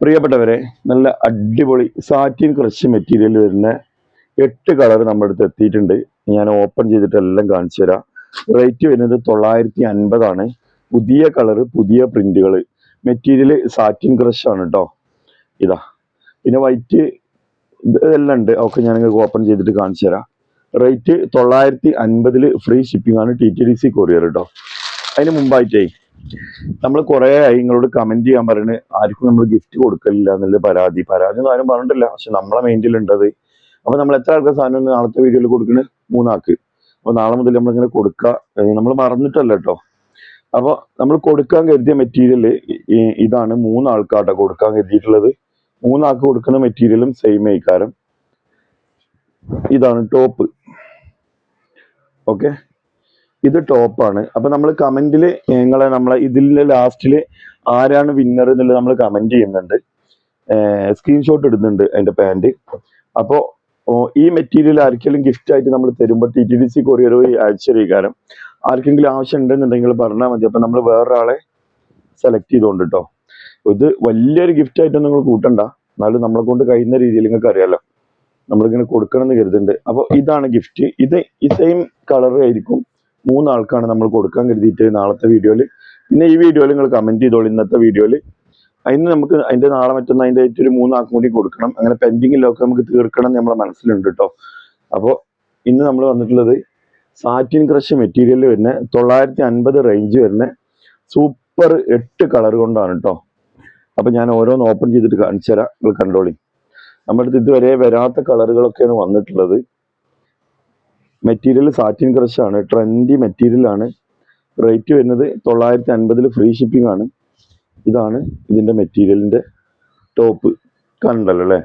പ്രിയപ്പെട്ടവരെ, നല്ല അടിപൊളി സാറ്റിൻ ക്രഷ് മെറ്റീരിയൽ വരുന്ന 8 കളർ നമ്മുടെ അടുത്ത് എത്തിയിട്ടുണ്ട്. ഞാൻ ഓപ്പൺ ചെയ്തിട്ട് എല്ലാം കാണിച്ചു തരാം. റേറ്റ് വരുന്നത് 950 ആണ്. പുതിയ കളർ, പുതിയ പ്രിന്റുകൾ. മെറ്റീരിയൽ സാറ്റിൻ ക്രഷ് ആണ് കേട്ടോ. ഇതാ, പിന്നെ വൈറ്റ് ഇതെല്ലാം ഉണ്ട്. ഒക്കെ ഞാൻ നിങ്ങൾക്ക് ഓപ്പൺ ചെയ്തിട്ട് കാണിച്ചു തരാം. റേറ്റ് 950 ഫ്രീ ഷിപ്പിംഗ് ആണ്, TTDC കൊറിയർ കേട്ടോ. അതിന് മുമ്പായിട്ടേ നമ്മൾ കുറെ ആയി നിങ്ങളോട് കമന്റ് ചെയ്യാൻ പറയുന്നത്, ആർക്കും നമ്മൾ ഗിഫ്റ്റ് കൊടുക്കലില്ല എന്നുള്ള പരാതി ഒന്നും ആരും പറഞ്ഞിട്ടില്ല. പക്ഷെ നമ്മളെ മൈൻഡിലുണ്ടത്. അപ്പൊ നമ്മൾ എത്ര ആൾക്ക് സാധനം നാളത്തെ വീഡിയോയിൽ കൊടുക്കുന്നത്? 3 ആൾക്ക്. അപ്പൊ നാളെ മുതൽ നമ്മളിങ്ങനെ കൊടുക്കുക. നമ്മൾ മറന്നിട്ടല്ല കേട്ടോ. അപ്പൊ നമ്മൾ കൊടുക്കാൻ കരുതിയ മെറ്റീരിയൽ ഇതാണ്. 3 ആൾക്കാട്ടോ കൊടുക്കാൻ കരുതിയിട്ടുള്ളത്. 3 ആൾക്ക് കൊടുക്കുന്ന മെറ്റീരിയലും സെയിം ആയിക്കാരം. ഇതാണ് ടോപ്പ്. ഓക്കെ, ഇത് ടോപ്പാണ്. അപ്പൊ നമ്മൾ കമന്റില് നമ്മളെ ഇതിന്റെ ലാസ്റ്റില് ആരാണ് വിന്നർ എന്നുള്ളത് നമ്മൾ കമന്റ് ചെയ്യുന്നുണ്ട്, സ്ക്രീൻഷോട്ട് ഇടുന്നുണ്ട് അതിന്റെ പാന്റ്. അപ്പോ ഈ മെറ്റീരിയൽ ആർക്കെങ്കിലും ഗിഫ്റ്റ് ആയിട്ട് നമ്മൾ തരുമ്പോൾ TTDC കൊറിയർ വഴി അയച്ചിരിക്കാരം. ആർക്കെങ്കിലും ആവശ്യം ഉണ്ടെന്നുണ്ടെങ്കിൽ പറഞ്ഞാൽ മതി. അപ്പൊ നമ്മൾ വേറൊരാളെ സെലക്ട് ചെയ്തോണ്ട് കേട്ടോ. ഇത് വലിയൊരു ഗിഫ്റ്റ് ആയിട്ട് നിങ്ങൾ കൂട്ടണ്ട, എന്നാലും നമ്മളെ കൊണ്ട് കഴിയുന്ന രീതിയിൽ നിങ്ങൾക്ക് അറിയാലോ നമ്മളിങ്ങനെ കൊടുക്കണം എന്ന് കരുതുന്നുണ്ട്. അപ്പോൾ ഇതാണ് ഗിഫ്റ്റ്. ഇത് ഈ സെയിം കളർ ആയിരിക്കും. 3 ആൾക്കാണ് നമ്മൾ കൊടുക്കാൻ കരുതിയിട്ട് നാളത്തെ വീഡിയോയിൽ. പിന്നെ ഈ വീഡിയോയിൽ നിങ്ങൾ കമന്റ് ചെയ്തോളൂ. ഇന്നത്തെ വീഡിയോയിൽ അതിന് നമുക്ക് അതിന്റെ നാളെ മറ്റൊന്ന് അതിന്റെ ആയിട്ട് ഒരു 3 ആൾക്കും കൂടി കൊടുക്കണം. അങ്ങനെ പെൻഡിങ്ങിലൊക്കെ നമുക്ക് തീർക്കണം എന്ന് നമ്മളെ മനസ്സിലുണ്ട് കേട്ടോ. അപ്പോൾ ഇന്ന് നമ്മൾ വന്നിട്ടുള്ളത് സാറ്റിൻ ക്രഷ് മെറ്റീരിയൽ വരുന്ന 950 റേഞ്ച് വരുന്ന സൂപ്പർ 8 കളർ കൊണ്ടാണ് കേട്ടോ. അപ്പൊ ഞാൻ ഓരോന്ന് ഓപ്പൺ ചെയ്തിട്ട് കാണിച്ചു തരാം, നിങ്ങൾ കണ്ടോളി. നമ്മുടെ അടുത്ത് ഇതുവരെ വരാത്ത കളറുകളൊക്കെയാണ് വന്നിട്ടുള്ളത്. മെറ്റീരിയൽ സാറ്റിൻ ക്രഷ് ആണ്, ട്രെൻഡി മെറ്റീരിയൽ ആണ്. റേറ്റ് വരുന്നത് 950 ഫ്രീ ഷിപ്പിംഗ് ആണ്. ഇതാണ് ഇതിന്റെ മെറ്റീരിയലിന്റെ ടോപ്പ്. കണ്ടല്ലോ അല്ലേ?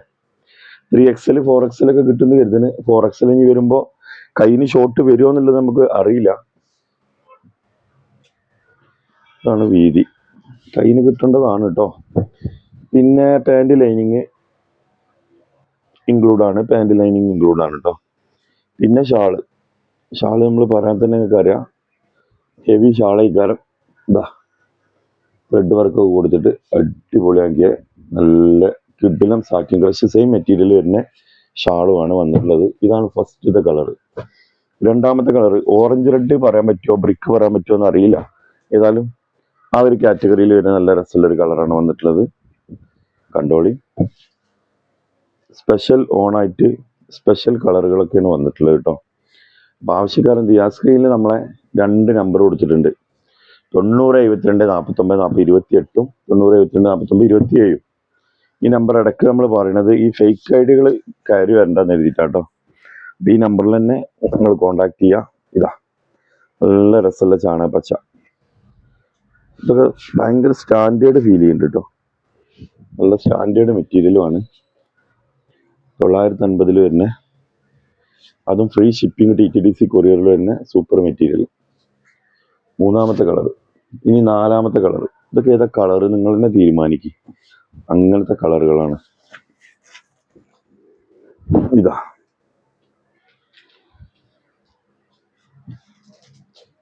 3XL 4XL ഒക്കെ കിട്ടുന്ന കരുതുന്നു. 4XL ഇനി വരുമ്പോ കയ്യിന് ഷോർട്ട് വരുമോ എന്നുള്ളത് നമുക്ക് അറിയില്ല. ഇതാണ് വീതി, കയ്യിന് കിട്ടേണ്ടതാണ് കേട്ടോ. പിന്നെ പാന്റ് ലൈനിങ് ഇൻക്ലൂഡ് ആണ്, പാന്റ് ലൈനിങ് ഇൻക്ലൂഡ് ആണ് കേട്ടോ. പിന്നെ ഷാള് നമ്മൾ പറയാൻ തന്നെ നിങ്ങൾക്ക് അറിയാം, ഹെവി ഷാളായിക്കാരം. ഇതാ ത്രെഡ് വർക്കൊക്കെ കൊടുത്തിട്ട് അടിപൊളിയാക്കിയ നല്ല കിഡിലം സാറ്റിൻ ക്രഷ് സെയിം മെറ്റീരിയൽ വരുന്ന ഷാളുമാണ് വന്നിട്ടുള്ളത്. ഇതാണ് ഫസ്റ്റത്തെ കളർ. രണ്ടാമത്തെ കളർ ഓറഞ്ച് റെഡ് പറയാൻ പറ്റുമോ, ബ്രിക്ക് പറയാൻ പറ്റുമോ എന്ന് അറിയില്ല. ഏതായാലും ആ ഒരു കാറ്റഗറിയിൽ വരുന്ന നല്ല രസമുള്ള ഒരു കളറാണ് വന്നിട്ടുള്ളത്. കണ്ടോളി. സ്പെഷ്യൽ ഓണായിട്ട് സ്പെഷ്യൽ കളറുകളൊക്കെയാണ് വന്നിട്ടുള്ളത് കേട്ടോ. അപ്പോൾ ആവശ്യക്കാരൻ ആ സ്ക്രീനിൽ നമ്മളെ 2 നമ്പർ കൊടുത്തിട്ടുണ്ട്. 90 72 49 40 28 90 72 49 27. ഈ നമ്പർ ഇടയ്ക്ക് നമ്മൾ പറയണത് ഈ ഫേക്ക് ഐഡികൾ കയറി വരണ്ടെന്ന് എഴുതിയിട്ടാട്ടോ. അപ്പം ഈ നമ്പറിൽ തന്നെ നിങ്ങൾ കോണ്ടാക്ട് ചെയ്യുക. ഇതാ നല്ല രസമുള്ള ചാണകപ്പച്ച. ഇതൊക്കെ ഭയങ്കര സ്റ്റാൻഡേർഡ് ഫീൽ ചെയ്യുന്നുണ്ട് കേട്ടോ. നല്ല സ്റ്റാൻഡേർഡ് മെറ്റീരിയലുമാണ്. 950 വരുന്ന, അതും ഫ്രീ ഷിപ്പിംഗ് TTDC കൊറിയറിൽ വരുന്ന സൂപ്പർ മെറ്റീരിയൽ. 3ാമത്തെ കളർ. ഇനി 4ാമത്തെ കളർ. ഇതൊക്കെ ഏതാ കളർ നിങ്ങൾ തന്നെ തീരുമാനിക്കും. അങ്ങനത്തെ കളറുകളാണ്. ഇതാ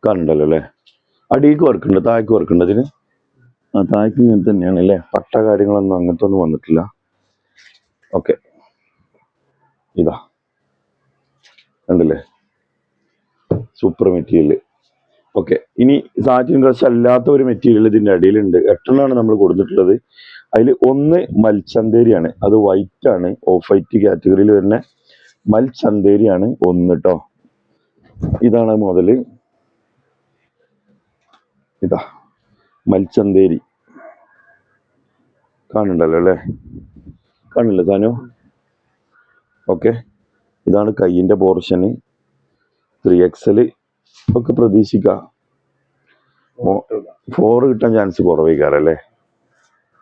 കണ്ടല്ലോ അല്ലേ? അടിക്ക് വർക്കുണ്ട്, താഴേക്ക് വർക്കുണ്ട്. അതിന് താഴേക്ക് ഇങ്ങനെ തന്നെയാണ് അല്ലേ? പട്ട കാര്യങ്ങളൊന്നും അങ്ങനത്തെ ഒന്നും വന്നിട്ടില്ല. ഓക്കെ, ഇതാ കണ്ടല്ലേ? Super material. ഓക്കെ, ഇനി സാറ്റിൻ ക്രഷ് അല്ലാത്ത ഒരു മെറ്റീരിയൽ ഇതിന്റെ അടിയിലുണ്ട്. 8 നമ്മൾ കൊടുത്തിട്ടുള്ളത്. അതിൽ ഒന്ന് മൽച്ചന്തേരിയാണ്, അത് വൈറ്റ് ആണ്. ഓഫ് വൈറ്റ് കാറ്റഗറിയിൽ വരുന്ന മൽച്ചന്തേരിയാണ് ഒന്ന് കേട്ടോ. ഇതാണ് മുതല്. ഇതാ മൽച്ചന്തേരി കാണുന്നുണ്ടല്ലോ അല്ലേ? കാണില്ല സാനോ? ഓക്കെ, ഇതാണ് കയ്യിന്റെ പോർഷന്. 3XL ഒക്കെ പ്രതീക്ഷിക്കാം. 4 കിട്ടാൻ ചാൻസ് കുറവേക്കാറല്ലേ?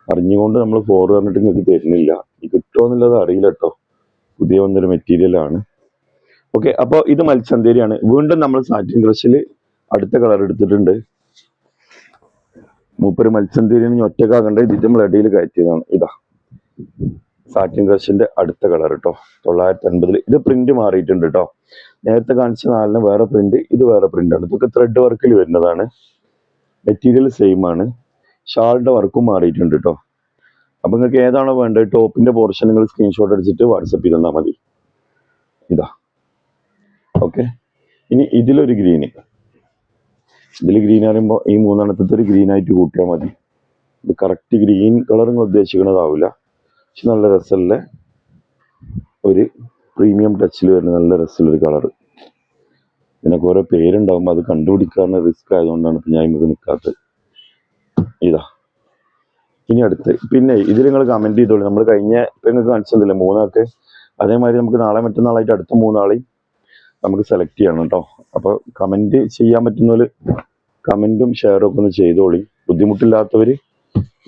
അറിഞ്ഞുകൊണ്ട് നമ്മൾ 4 പറഞ്ഞിട്ട് നിങ്ങൾക്ക് തരുന്നില്ല. കിട്ടുമോ എന്നുള്ളത് അറിയില്ല കേട്ടോ. പുതിയ വന്നൊരു മെറ്റീരിയലാണ്. ഓക്കെ, അപ്പോൾ ഇത് മൽച്ചന്തേരിയാണ്. വീണ്ടും നമ്മൾ സാറ്റിൻ ക്രഷിൽ അടുത്ത കളർ എടുത്തിട്ടുണ്ട്. മൂപ്പര് മൽച്ചന്തേരിന് ഒറ്റക്കാകണ്ട, ഇതിന്റെ നമ്മൾ ഇടയിൽ കയറ്റിയതാണ്. ഇതാ സാറ്റിൻ ക്രഷിന്റെ അടുത്ത കളർ കേട്ടോ. 950. ഇത് പ്രിന്റ് മാറിയിട്ടുണ്ട് കേട്ടോ. നേരത്തെ കാണിച്ച 4 വേറെ പ്രിന്റ്, ഇത് വേറെ പ്രിന്റ് ആണ്. ഇതൊക്കെ ത്രെഡ് വർക്കിൽ വരുന്നതാണ്. മെറ്റീരിയൽ സെയിം ആണ്. ഷാളിന്റെ വർക്കും മാറിയിട്ടുണ്ട് കേട്ടോ. അപ്പൊ നിങ്ങൾക്ക് ഏതാണോ വേണ്ടത് ടോപ്പിന്റെ പോർഷൻ നിങ്ങൾ സ്ക്രീൻഷോട്ട് അടിച്ചിട്ട് വാട്സപ്പ് ചെയ്ത് തന്നാൽ മതി. ഇതാ ഓക്കെ. ഇനി ഇതിലൊരു ഗ്രീന്, ഇതിൽ ഗ്രീൻ പറയുമ്പോൾ ഈ മൂന്നെണ്ണത്തെ ഒരു ഗ്രീൻ ആയിട്ട് കൂട്ടിയാൽ മതി. ഇത് കറക്റ്റ് ഗ്രീൻ കളർ നിങ്ങൾ ഉദ്ദേശിക്കുന്നതാവില്ല, പക്ഷെ നല്ല രസമല്ലേ, ഒരു പ്രീമിയം ടച്ചിൽ വരുന്ന നല്ല രസമുള്ള ഒരു കളർ. ഇതിനൊക്കെ ഓരോ പേരുണ്ടാകുമ്പോൾ അത് കണ്ടുപിടിക്കാറുള്ള റിസ്ക് ആയതുകൊണ്ടാണ് ഇപ്പം ഞാൻ ഇങ്ങോട്ട് നിൽക്കാത്തത്. ഇതാ ഇനി അടുത്ത് പിന്നെ ഇതിൽ നിങ്ങൾ കമന്റ് ചെയ്തോളൂ. നമ്മൾ കഴിഞ്ഞ ഇപ്പം നിങ്ങൾക്ക് കാണിച്ചതല്ലേ മൂന്നാൾക്ക്, അതേമാതിരി നമുക്ക് നാളെ മറ്റന്നാളായിട്ട് അടുത്ത മൂന്നാളെയും നമുക്ക് സെലക്ട് ചെയ്യണം കേട്ടോ. അപ്പോൾ കമന്റ് ചെയ്യാൻ പറ്റുന്നവർ കമന്റും ഷെയറും ഒക്കെ ഒന്ന് ചെയ്തോളി. ബുദ്ധിമുട്ടില്ലാത്തവർ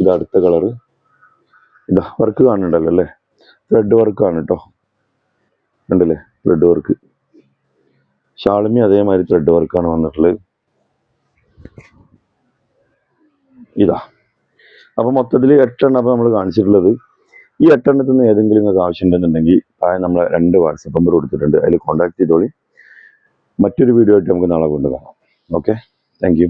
ഇത് അടുത്ത കളറ് ഇതാ വർക്ക് കാണുന്നുണ്ടല്ലോ അല്ലേ, ത്രെഡ് വർക്കാണ് കേട്ടോ, കണ്ടല്ലേ ത്രെഡ് വർക്ക്. ഷാളിമി അതേമാതിരി ത്രെഡ് വർക്കാണ് വന്നിട്ടുള്ളത്. ഇതാ അപ്പോൾ മൊത്തത്തിൽ 8 അപ്പോൾ നമ്മൾ കാണിച്ചിട്ടുള്ളത്. ഈ 8 നിന്ന് ഏതെങ്കിലും നിങ്ങൾക്ക് ആവശ്യമുണ്ടെന്നുണ്ടെങ്കിൽ താഴെ നമ്മളെ 2 വാട്സപ്പ് നമ്പർ കൊടുത്തിട്ടുണ്ട്, അതിൽ കോൺടാക്ട് ചെയ്തോളി. മറ്റൊരു വീഡിയോ ആയിട്ട് നമുക്ക് നാളെ കൊണ്ടുപോകാം. Okay, thank you.